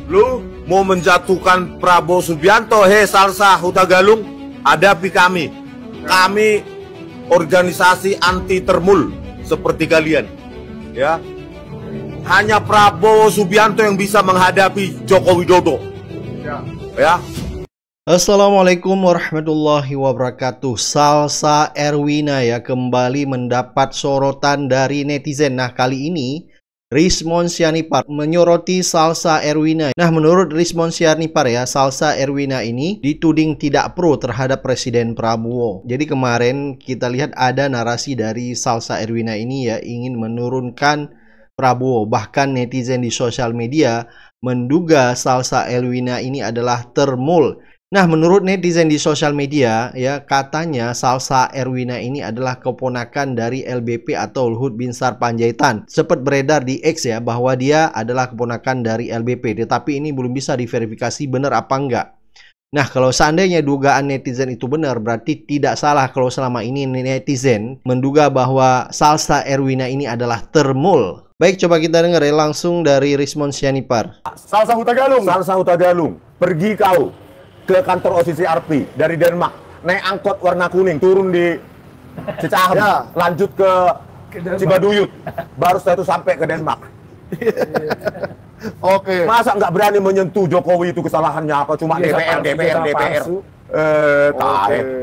Lu mau menjatuhkan Prabowo Subianto, Salsa Hutagalung, hadapi kami. Kami organisasi anti termul seperti kalian. Ya. Hanya Prabowo Subianto yang bisa menghadapi Joko Widodo. Ya. Assalamualaikum warahmatullahi wabarakatuh. Salsa Erwina ya kembali mendapat sorotan dari netizen. Nah, kali ini Rismon Sianipar menyoroti Salsa Erwina. Nah, menurut Rismon Sianipar ya, Salsa Erwina ini dituding tidak pro terhadap Presiden Prabowo. Jadi kemarin kita lihat ada narasi dari Salsa Erwina ini ya, ingin menurunkan Prabowo. Bahkan netizen di sosial media menduga Salsa Erwina ini adalah termul. Nah, menurut netizen di sosial media ya, katanya Salsa Erwina ini adalah keponakan dari LBP atau Luhut Binsar Panjaitan. Sempat beredar di X ya bahwa dia adalah keponakan dari LBP, tetapi ini belum bisa diverifikasi benar apa enggak. Nah, kalau seandainya dugaan netizen itu benar, berarti tidak salah kalau selama ini netizen menduga bahwa Salsa Erwina ini adalah termul. Baik, coba kita dengar ya langsung dari Rismon Sianipar. Salsa Hutagalung, pergi kau ke kantor OCCRP dari Denmark, naik angkot warna kuning, turun di Cicahem, ya. Lanjut ke Cibaduyut, baru setelah itu sampai ke Denmark. Oke. Masa nggak berani menyentuh Jokowi, itu kesalahannya apa? Cuma DPR.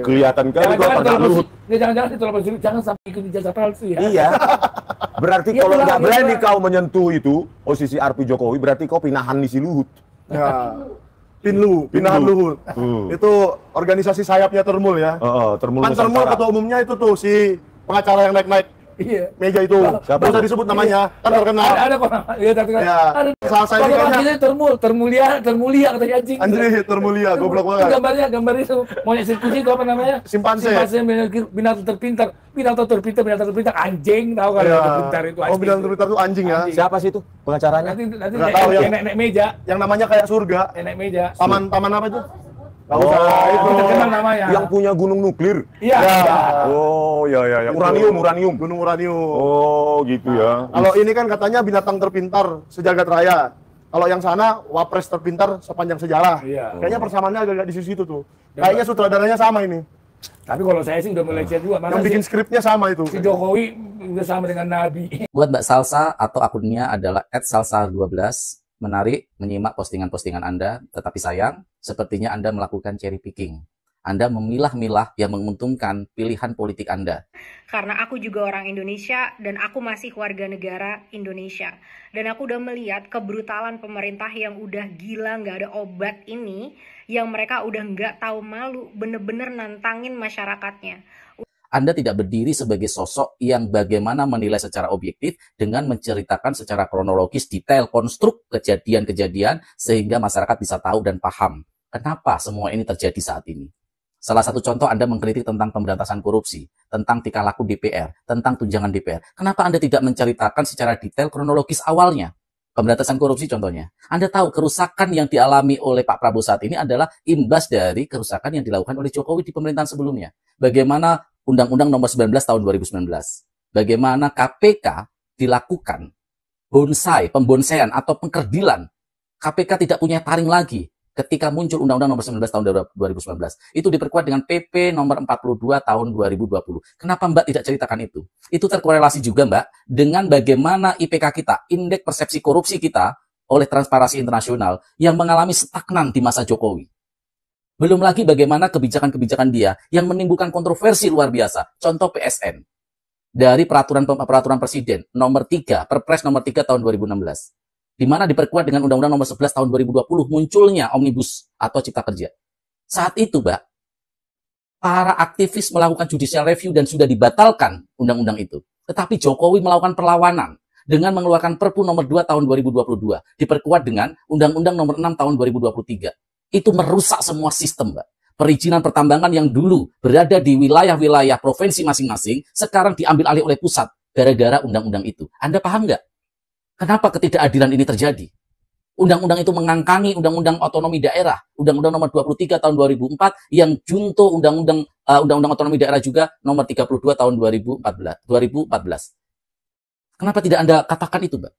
Kelihatan kan itu apa Luhut. Jangan ditolak, jangan sampai ikut ijazah palsu ya. Iya. Berarti kalau nggak berani kau menyentuh itu OCCRP Jokowi, berarti kau pinahan misi Luhut. Ya. Pinahan Luhut. Itu organisasi sayapnya termul ya. Termul. Kan termul ketua umumnya itu tuh si pengacara yang naik-naik meja itu. Siapa usah disebut namanya, kan terkenal. Ada kok. Iya, terkenal. Ya. Salsa ini kayaknya termulia katanya anjing. Anjir, termulia, goblok banget. Gambarnya itu monyet sirkusi itu apa namanya? Simpanse. Binatang terpintar anjing, tahu kan? Terpintar itu anjing. Oh, binatang terpintar itu anjing ya. Siapa sih itu pengacaranya? Nanti nggak tahu ya. Nenek meja. Yang namanya kayak surga. Nenek meja. Taman apa itu? Itu terkenal namanya. Yang punya gunung nuklir. Iya. Oh, ya. Uranium. Gunung uranium. Oh, gitu ya. Kalau ini kan katanya binatang terpintar sejagat raya. Kalau yang sana wapres terpintar sepanjang sejarah. Iya. Kayaknya persamaannya agak di situ tuh. Kayaknya sutradaranya sama ini. Tapi kalau saya sih udah melenceng juga. Yang bikin skripnya sama itu. Si Jokowi udah sama dengan Nabi. Buat Mbak Salsa atau akunnya adalah @salsa12, menarik menyimak postingan-postingan Anda, tetapi sayang, sepertinya Anda melakukan cherry picking. Anda memilah-milah yang menguntungkan pilihan politik Anda. Karena aku juga orang Indonesia dan aku masih warga negara Indonesia. Dan aku udah melihat kebrutalan pemerintah yang udah gila nggak ada obat ini, yang mereka udah nggak tahu malu, bener-bener nantangin masyarakatnya. Anda tidak berdiri sebagai sosok yang bagaimana menilai secara objektif dengan menceritakan secara kronologis detail konstruk kejadian-kejadian sehingga masyarakat bisa tahu dan paham kenapa semua ini terjadi saat ini. Salah satu contoh Anda mengkritik tentang pemberantasan korupsi, tentang tingkah laku DPR, tentang tunjangan DPR. Kenapa Anda tidak menceritakan secara detail kronologis awalnya? Pemberantasan korupsi contohnya. Anda tahu kerusakan yang dialami oleh Pak Prabowo saat ini adalah imbas dari kerusakan yang dilakukan oleh Jokowi di pemerintahan sebelumnya. Bagaimana Undang-Undang Nomor 19 Tahun 2019. Bagaimana KPK dilakukan pembonsaian atau pengkerdilan. KPK tidak punya taring lagi ketika muncul Undang-Undang Nomor 19 Tahun 2019. Itu diperkuat dengan PP Nomor 42 Tahun 2020. Kenapa Mbak tidak ceritakan itu? Itu terkorelasi juga Mbak dengan bagaimana IPK kita, indeks persepsi korupsi kita oleh Transparansi Internasional yang mengalami stagnan di masa Jokowi. Belum lagi bagaimana kebijakan-kebijakan dia yang menimbulkan kontroversi luar biasa. Contoh PSN. Dari peraturan Presiden nomor 3, Perpres nomor 3 tahun 2016. Di mana diperkuat dengan Undang-Undang nomor 11 tahun 2020 munculnya Omnibus atau Cipta Kerja. Saat itu, Mbak, para aktivis melakukan judicial review dan sudah dibatalkan undang-undang itu. Tetapi Jokowi melakukan perlawanan dengan mengeluarkan Perpu nomor 2 tahun 2022. Diperkuat dengan Undang-Undang nomor 6 tahun 2023. Itu merusak semua sistem, Mbak. Perizinan pertambangan yang dulu berada di wilayah-wilayah provinsi masing-masing, sekarang diambil alih oleh pusat gara-gara undang-undang itu. Anda paham nggak? Kenapa ketidakadilan ini terjadi? Undang-undang itu mengangkangi Undang-Undang Otonomi Daerah, Undang-Undang nomor 23 tahun 2004, yang junto Undang-Undang Otonomi Daerah juga nomor 32 tahun 2014. Kenapa tidak Anda katakan itu, Mbak?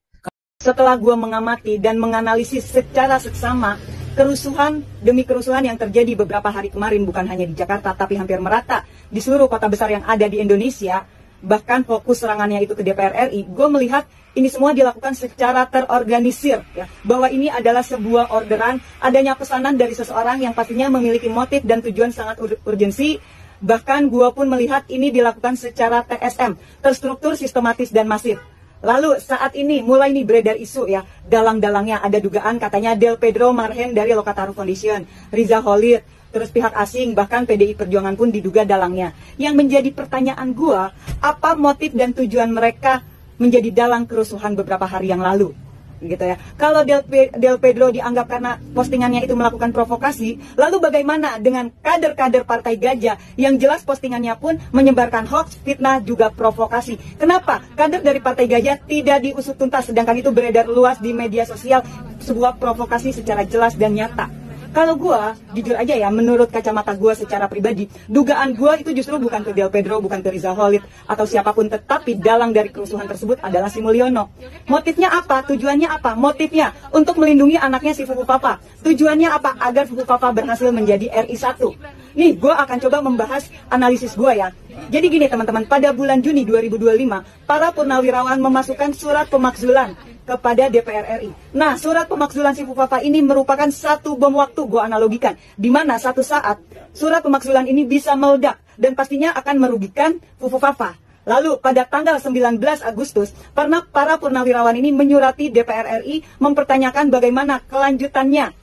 Setelah gue mengamati dan menganalisis secara seksama kerusuhan demi kerusuhan yang terjadi beberapa hari kemarin, bukan hanya di Jakarta tapi hampir merata di seluruh kota besar yang ada di Indonesia, bahkan fokus serangannya itu ke DPR RI, gue melihat ini semua dilakukan secara terorganisir, ya, bahwa ini adalah sebuah orderan, adanya pesanan dari seseorang yang pastinya memiliki motif dan tujuan sangat urgensi. Bahkan gue pun melihat ini dilakukan secara TSM, terstruktur, sistematis, dan masif. Lalu saat ini mulai nih beredar isu, ya, dalang-dalangnya ada dugaan katanya Del Pedro Marhen dari Lokataru Foundation, Riza Khalid, terus pihak asing, bahkan PDI Perjuangan pun diduga dalangnya. Yang menjadi pertanyaan gua, apa motif dan tujuan mereka menjadi dalang kerusuhan beberapa hari yang lalu? Gitu ya. Kalau Del Pedro dianggap karena postingannya itu melakukan provokasi, lalu bagaimana dengan kader-kader Partai Gajah yang jelas postingannya pun menyebarkan hoax, fitnah, juga provokasi? Kenapa kader dari Partai Gajah tidak diusut tuntas, sedangkan itu beredar luas di media sosial, sebuah provokasi secara jelas dan nyata? Kalau gua, jujur aja ya, menurut kacamata gua secara pribadi, dugaan gua itu justru bukan ke Del Pedro, bukan ke Riza Khalid, atau siapapun, tetapi dalang dari kerusuhan tersebut adalah si Mulyono. Motifnya apa? Tujuannya apa? Motifnya untuk melindungi anaknya si Fufu Papa. Tujuannya apa? Agar Fufu Papa berhasil menjadi RI1. Nih, gua akan coba membahas analisis gua ya. Jadi gini teman-teman, pada bulan Juni 2025, para purnawirawan memasukkan surat pemakzulan kepada DPR RI. Nah, surat pemakzulan si Fufafa ini merupakan satu bom waktu, gue analogikan, di mana satu saat surat pemakzulan ini bisa meledak dan pastinya akan merugikan Fufafa. Lalu pada tanggal 19 Agustus, para purnawirawan ini menyurati DPR RI mempertanyakan bagaimana kelanjutannya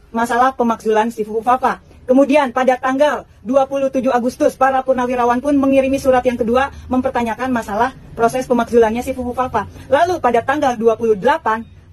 masalah pemakzulan si Fufafa. Kemudian pada tanggal 27 Agustus, para purnawirawan pun mengirimi surat yang kedua mempertanyakan masalah proses pemakzulannya si Fufu Papa. Lalu pada tanggal 28,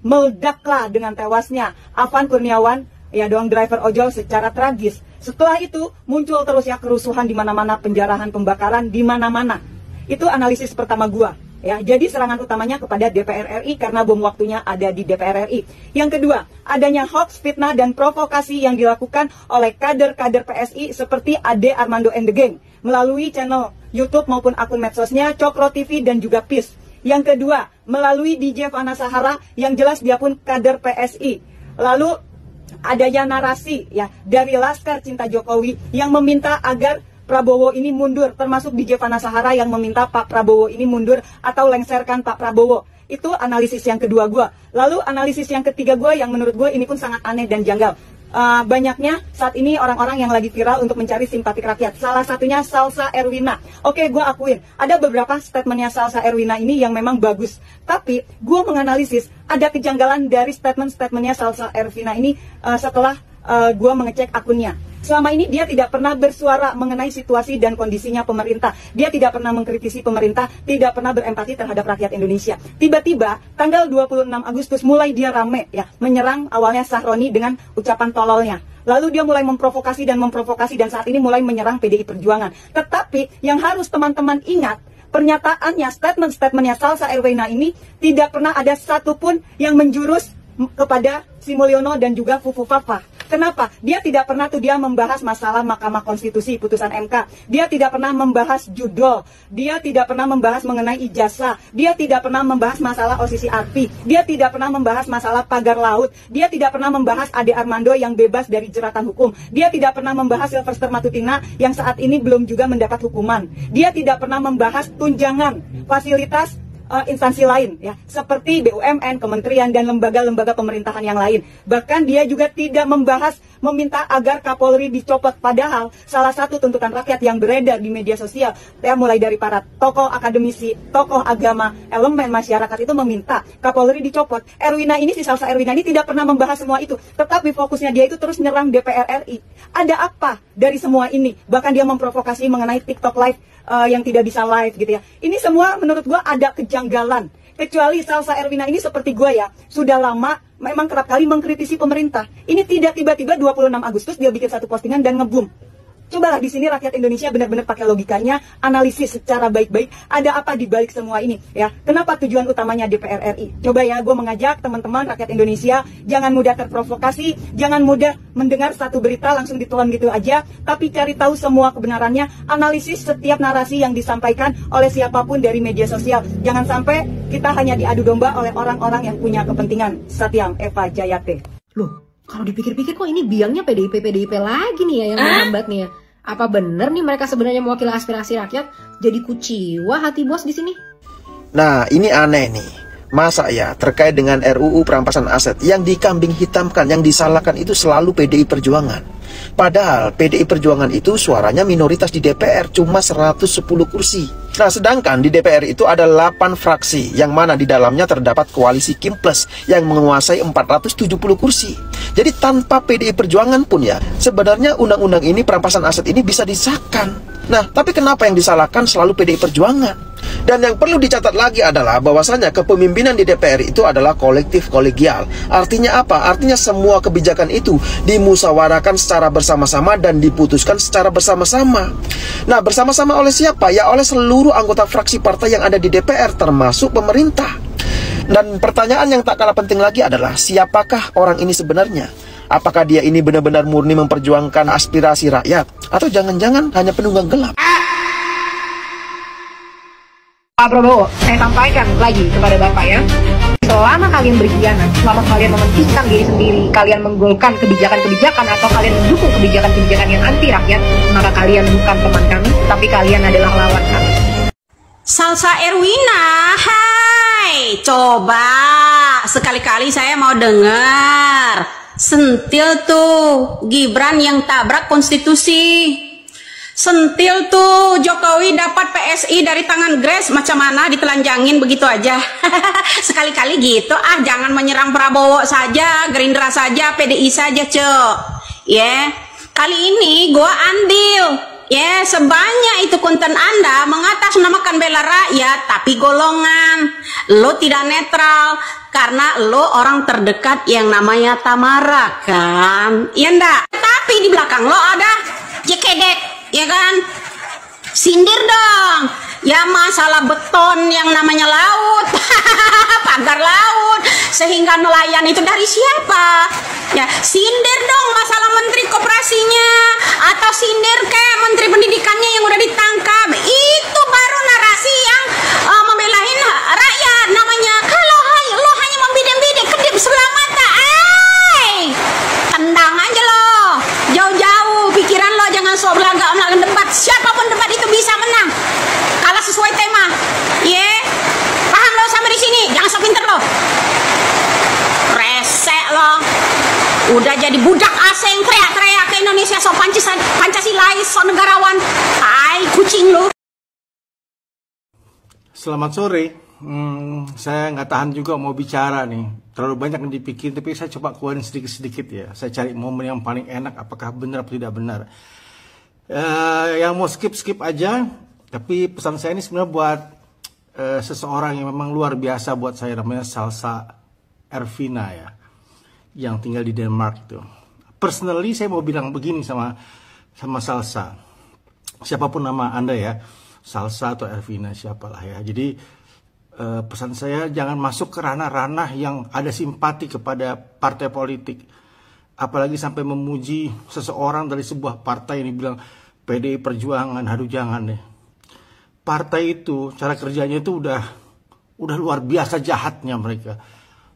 meledaklah dengan tewasnya Afan Kurniawan, ya dong, driver ojol secara tragis. Setelah itu muncul terus ya kerusuhan di mana-mana, penjarahan, pembakaran di mana-mana. Itu analisis pertama gua. Ya, jadi serangan utamanya kepada DPR RI karena bom waktunya ada di DPR RI. Yang kedua, adanya hoax, fitnah, dan provokasi yang dilakukan oleh kader-kader PSI seperti Ade Armando and the Gang melalui channel YouTube maupun akun medsosnya Cokro TV dan juga PIS. Yang kedua, melalui DJ Fana Sahara yang jelas dia pun kader PSI. Lalu adanya narasi ya dari Laskar Cinta Jokowi yang meminta agar Prabowo ini mundur, termasuk DJ Fana Sahara yang meminta Pak Prabowo ini mundur atau lengserkan Pak Prabowo. Itu analisis yang kedua gue. Lalu analisis yang ketiga gue yang menurut gue ini pun sangat aneh dan janggal. Banyaknya saat ini orang-orang yang lagi viral untuk mencari simpati rakyat. Salah satunya Salsa Erwina. Oke, gue akuin ada beberapa statementnya Salsa Erwina ini yang memang bagus. Tapi gue menganalisis ada kejanggalan dari statement-statementnya Salsa Erwina ini setelah gue mengecek akunnya. Selama ini dia tidak pernah bersuara mengenai situasi dan kondisinya pemerintah. Dia tidak pernah mengkritisi pemerintah, tidak pernah berempati terhadap rakyat Indonesia. Tiba-tiba tanggal 26 Agustus mulai dia rame ya, menyerang awalnya Sahroni dengan ucapan tololnya. Lalu dia mulai memprovokasi dan saat ini mulai menyerang PDI Perjuangan. Tetapi yang harus teman-teman ingat, pernyataannya, statement-statementnya Salsa Erwina ini tidak pernah ada satupun yang menjurus kepada si Mulyono dan juga Fufu Papa. Kenapa? Dia tidak pernah dia membahas masalah Mahkamah Konstitusi, putusan MK. Dia tidak pernah membahas judol. Dia tidak pernah membahas mengenai ijazah. Dia tidak pernah membahas masalah OCC ARPI. Dia tidak pernah membahas masalah pagar laut. Dia tidak pernah membahas Ade Armando yang bebas dari jeratan hukum. Dia tidak pernah membahas Sylvester Matutina yang saat ini belum juga mendapat hukuman. Dia tidak pernah membahas tunjangan, fasilitas instansi lain ya, seperti BUMN, kementerian dan lembaga-lembaga pemerintahan yang lain. Bahkan dia juga tidak membahas meminta agar Kapolri dicopot, padahal salah satu tuntutan rakyat yang beredar di media sosial ya, mulai dari para tokoh akademisi, tokoh agama, elemen masyarakat itu meminta Kapolri dicopot. Erwina ini, si Salsa Erwina ini tidak pernah membahas semua itu, tetapi fokusnya dia itu terus nyerang DPR RI. Ada apa dari semua ini? Bahkan dia memprovokasi mengenai TikTok live yang tidak bisa live gitu ya. Ini semua menurut gua ada kejanggalan. Kecuali Salsa Erwina ini seperti gua ya, sudah lama memang kerap kali mengkritisi pemerintah. Ini tidak tiba-tiba 26 Agustus dia bikin satu postingan dan ngebum. Cobalah di sini rakyat Indonesia benar-benar pakai logikanya, analisis secara baik-baik, ada apa di balik semua ini, ya. Kenapa tujuan utamanya DPR RI? Coba ya, gue mengajak teman-teman rakyat Indonesia, jangan mudah terprovokasi, jangan mudah mendengar satu berita langsung ditelan gitu aja, tapi cari tahu semua kebenarannya, analisis setiap narasi yang disampaikan oleh siapapun dari media sosial. Jangan sampai kita hanya diadu domba oleh orang-orang yang punya kepentingan. Satyam Eva Jayate. Loh, kalau dipikir-pikir kok ini biangnya PDIP lagi nih ya yang menghambat nih ya. Apa bener nih mereka sebenarnya mewakili aspirasi rakyat? Jadi kuciwa hati bos di sini. Nah, ini aneh nih. Masa ya terkait dengan RUU perampasan aset yang dikambing hitamkan, yang disalahkan itu selalu PDI Perjuangan. Padahal PDI Perjuangan itu suaranya minoritas di DPR, cuma 110 kursi. Nah, sedangkan di DPR itu ada 8 fraksi, yang mana di dalamnya terdapat koalisi Kim Plus yang menguasai 470 kursi. Jadi tanpa PDI Perjuangan pun ya, sebenarnya undang-undang ini, perampasan aset ini bisa disahkan. Nah, tapi kenapa yang disalahkan selalu PDI Perjuangan? Dan yang perlu dicatat lagi adalah bahwasanya kepemimpinan di DPR itu adalah kolektif kolegial. Artinya apa? Artinya semua kebijakan itu dimusyawarahkan secara bersama-sama dan diputuskan secara bersama-sama. Nah, bersama-sama oleh siapa? Ya oleh seluruh anggota fraksi partai yang ada di DPR, termasuk pemerintah. Dan pertanyaan yang tak kalah penting lagi adalah, siapakah orang ini sebenarnya? Apakah dia ini benar-benar murni memperjuangkan aspirasi rakyat? Atau jangan-jangan hanya penunggang gelap? Pak Prabowo, saya sampaikan lagi kepada Bapak ya, selama kalian berkhianat, selama kalian mementingkan diri sendiri, kalian menggolkan kebijakan-kebijakan atau kalian mendukung kebijakan-kebijakan yang anti rakyat, maka kalian bukan teman kami, tapi kalian adalah lawan kami. Salsa Erwina, hai, coba sekali-kali saya mau dengar sentil tuh Gibran yang tabrak konstitusi. Sentil tuh Jokowi dapat PSI dari tangan Grace, macam mana ditelanjangin begitu aja. Sekali-kali gitu, jangan menyerang Prabowo saja, Gerindra saja, PDI saja, Cok. Ya, kali ini gua andil. Ya, sebanyak itu konten Anda mengatasnamakan bela rakyat, tapi golongan. Lo tidak netral, karena lo orang terdekat yang namanya Tamara, kan? Iya ndak? Tapi di belakang lo ada jekedek. Ya kan, sindir dong. Ya masalah beton yang namanya laut, pagar laut, sehingga nelayan itu dari siapa? Ya sindir dong masalah menteri koperasinya, atau sindir ke menteri pendidikannya yang udah ditangkap. Itu baru narasi yang membelain rakyat namanya. Kalau lo hanya membidek-bidek kedip sebelah mata, tendang aja lo jauh-jauh pikiran lo, jangan sok belaga melakukan debat. Siapapun debat itu bisa menang kalah sesuai tema. Paham lo sampai di sini? Jangan sok pinter lo, resek lo, udah jadi budak asing teriak-teriak ke Indonesia sok Pancasilais, sok negarawan. Hai kucing lo. Selamat sore. Saya nggak tahan juga mau bicara nih, terlalu banyak yang dipikir, tapi saya coba keluarin sedikit-sedikit ya. Saya cari momen yang paling enak, apakah benar atau tidak benar. Yang mau skip aja, tapi pesan saya ini sebenarnya buat seseorang yang memang luar biasa buat saya, namanya Salsa Erwina ya, yang tinggal di Denmark itu. Personally saya mau bilang begini sama Salsa, siapapun nama Anda ya, Salsa atau Erwina siapalah ya. Jadi pesan saya, jangan masuk ke ranah-ranah yang ada simpati kepada partai politik, apalagi sampai memuji seseorang dari sebuah partai yang dibilang PDI Perjuangan. Aduh, jangan deh. Partai itu cara kerjanya itu udah luar biasa jahatnya mereka.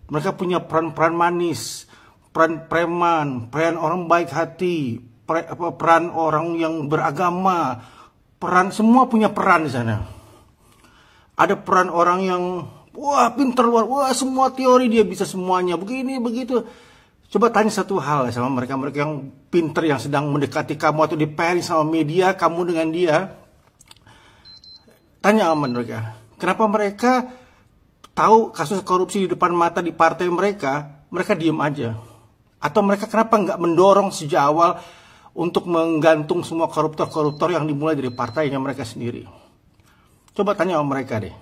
Mereka punya peran manis, peran preman, peran orang baik hati, peran orang yang beragama, semua punya peran di sana. Ada peran orang yang pinter luar, semua teori dia bisa semuanya, begini begitu. Coba tanya satu hal sama mereka yang pinter, yang sedang mendekati kamu atau di-pairing sama media, kamu dengan dia. Tanya sama mereka, kenapa mereka tahu kasus korupsi di depan mata di partai mereka diem aja? Atau mereka kenapa nggak mendorong sejak awal untuk menggantung semua koruptor-koruptor yang dimulai dari partainya mereka sendiri? Coba tanya sama mereka deh.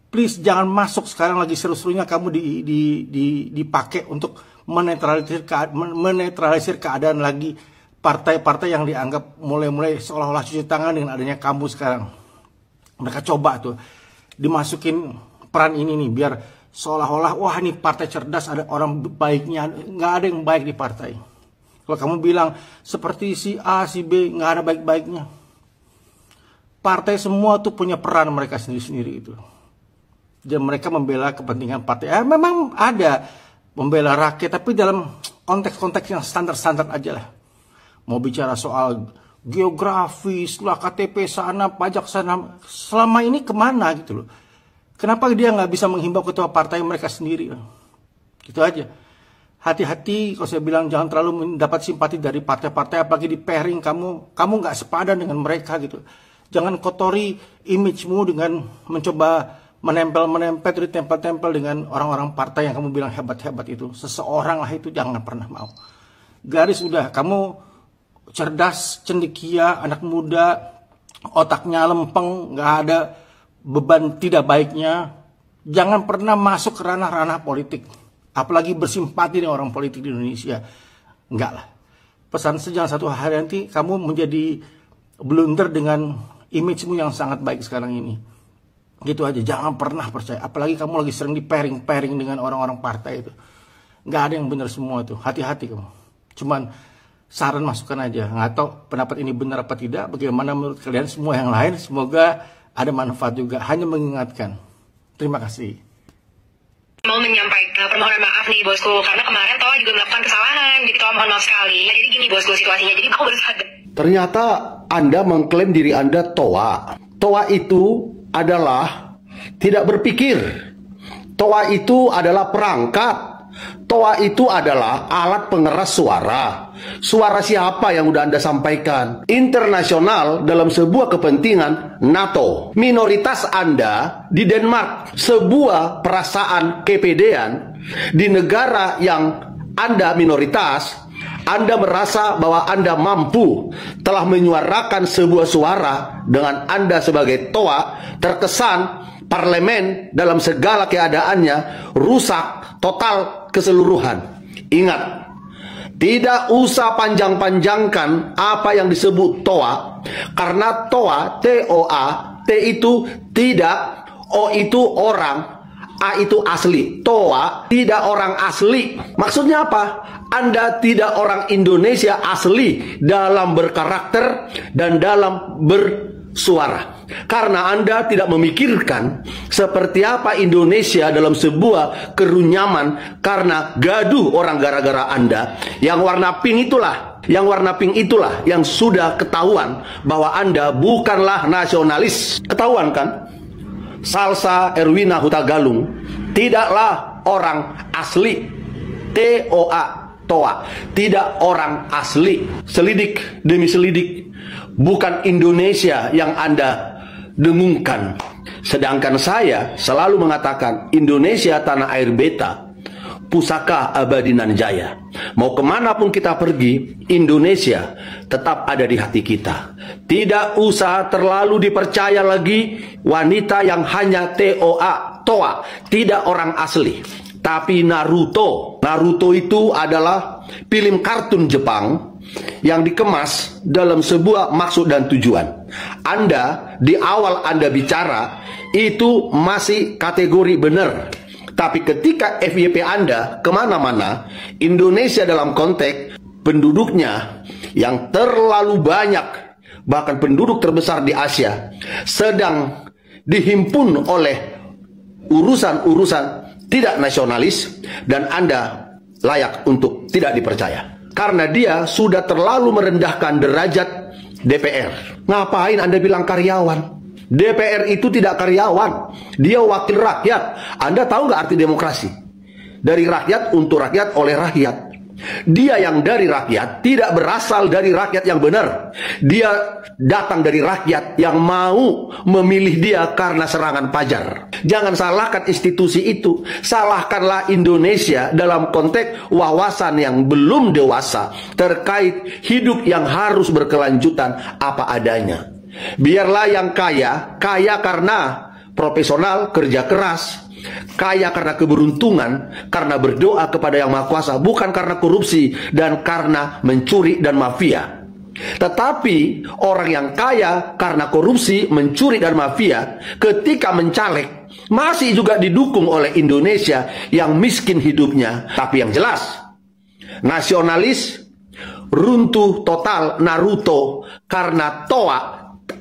Please jangan masuk sekarang lagi seru-serunya kamu dipakai untuk menetralisir keadaan lagi partai-partai yang dianggap mulai-mulai seolah-olah cuci tangan dengan adanya kamu sekarang. Mereka coba tuh dimasukin peran ini nih biar seolah-olah wah ini partai cerdas, ada orang baiknya. Nggak ada yang baik di partai. Kalau kamu bilang seperti si A, si B, nggak ada baik-baiknya. Partai semua tuh punya peran mereka sendiri-sendiri itu. Dan mereka membela kepentingan partai. Memang ada membela rakyat, tapi dalam konteks-konteks yang standar-standar aja lah. Mau bicara soal geografis lah, KTP sana, pajak sana, selama ini kemana gitu loh. Kenapa dia nggak bisa menghimbau ketua partai mereka sendiri? Gitu aja. Hati-hati kalau saya bilang jangan terlalu mendapat simpati dari partai-partai, apalagi di pairing kamu nggak sepadan dengan mereka gitu. Jangan kotori image-mu dengan mencoba menempel-menempel, ditempel-tempel dengan orang-orang partai yang kamu bilang hebat-hebat itu. Seseorang lah itu jangan pernah mau. Garis udah, kamu cerdas, cendekia, anak muda, otaknya lempeng, nggak ada beban tidak baiknya. Jangan pernah masuk ke ranah-ranah politik, apalagi bersimpati dengan orang politik di Indonesia. Enggak lah. Pesan jangan satu hari nanti kamu menjadi blunder dengan image-mu yang sangat baik sekarang ini. Gitu aja, jangan pernah percaya. Apalagi kamu lagi sering di pairing dengan orang-orang partai itu. Nggak ada yang benar semua itu. Hati-hati kamu. Cuman saran masukan aja. Nggak tahu pendapat ini benar apa tidak. Bagaimana menurut kalian semua yang lain. Semoga ada manfaat juga. Hanya mengingatkan. Terima kasih. Mau menyampaikan permohonan maaf nih bosku. Karena kemarin Toa juga melakukan kesalahan. Jadi Toa mohon maaf sekali. Nah, jadi gini bosku situasinya. Jadi aku baru sadar. Ternyata Anda mengklaim diri Anda Toa. Toa itu adalah tidak berpikir. Toa itu adalah perangkat. Toa itu adalah alat pengeras suara. Suara siapa yang udah Anda sampaikan? Internasional dalam sebuah kepentingan NATO. Minoritas Anda di Denmark. Sebuah perasaan kepedean di negara yang Anda minoritas. Anda merasa bahwa Anda mampu telah menyuarakan sebuah suara dengan Anda sebagai Toa, terkesan parlemen dalam segala keadaannya rusak total keseluruhan. Ingat, tidak usah panjang-panjangkan apa yang disebut Toa, karena Toa, T-O-A, T itu tidak, O itu orang, A itu asli. Toa tidak orang asli. Maksudnya apa? Anda tidak orang Indonesia asli dalam berkarakter dan dalam bersuara. Karena Anda tidak memikirkan seperti apa Indonesia dalam sebuah kerunyaman karena gaduh orang gara-gara Anda. Yang warna pink itulah yang sudah ketahuan bahwa Anda bukanlah nasionalis. Ketahuan kan? Salsa Erwina Huta Galung tidaklah orang asli. T-O-A, Toa, tidak orang asli. Selidik demi selidik, bukan Indonesia yang Anda dengungkan. Sedangkan saya selalu mengatakan Indonesia tanah air beta, pusaka abadi nan jaya. Mau kemanapun kita pergi, Indonesia tetap ada di hati kita. Tidak usah terlalu dipercaya lagi wanita yang hanya T-O-A, Toa, tidak orang asli. Tapi Naruto itu adalah film kartun Jepang yang dikemas dalam sebuah maksud dan tujuan. Anda, di awal Anda bicara, itu masih kategori benar. Tapi ketika FYP Anda kemana-mana, Indonesia dalam konteks penduduknya yang terlalu banyak, bahkan penduduk terbesar di Asia, sedang dihimpun oleh urusan-urusan tidak nasionalis, dan Anda layak untuk tidak dipercaya. Karena dia sudah terlalu merendahkan derajat DPR. Ngapain Anda bilang karyawan? DPR itu tidak karyawan, dia wakil rakyat. Anda tahu nggak arti demokrasi? Dari rakyat, untuk rakyat, oleh rakyat. Dia yang dari rakyat tidak berasal dari rakyat yang benar. Dia datang dari rakyat yang mau memilih dia karena serangan pajar. Jangan salahkan institusi itu, salahkanlah Indonesia dalam konteks wawasan yang belum dewasa terkait hidup yang harus berkelanjutan apa adanya. Biarlah yang kaya, kaya karena profesional, kerja keras, Kaya karena keberuntungan, karena berdoa kepada Yang Maha Kuasa, bukan karena korupsi dan karena mencuri dan mafia. Tetapi orang yang kaya karena korupsi, mencuri dan mafia, ketika mencaleg masih juga didukung oleh Indonesia yang miskin hidupnya. Tapi yang jelas, nasionalis runtuh total Naruto karena TOA,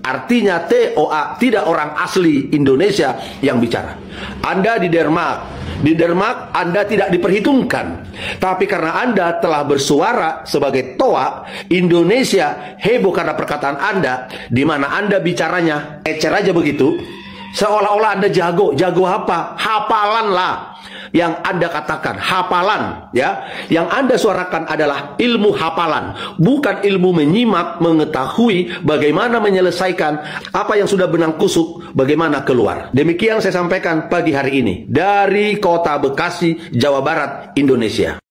artinya TOA, tidak orang asli Indonesia yang bicara. Anda di Denmark Anda tidak diperhitungkan. Tapi karena Anda telah bersuara sebagai TOA, Indonesia heboh karena perkataan Anda, di mana Anda bicaranya ecer aja begitu, seolah-olah Anda jago. Jago apa? Hafalan lah yang Anda katakan, hafalan ya. Yang Anda suarakan adalah ilmu hafalan, bukan ilmu menyimak, mengetahui bagaimana menyelesaikan apa yang sudah benang kusuk, bagaimana keluar. Demikian saya sampaikan pagi hari ini dari Kota Bekasi, Jawa Barat, Indonesia.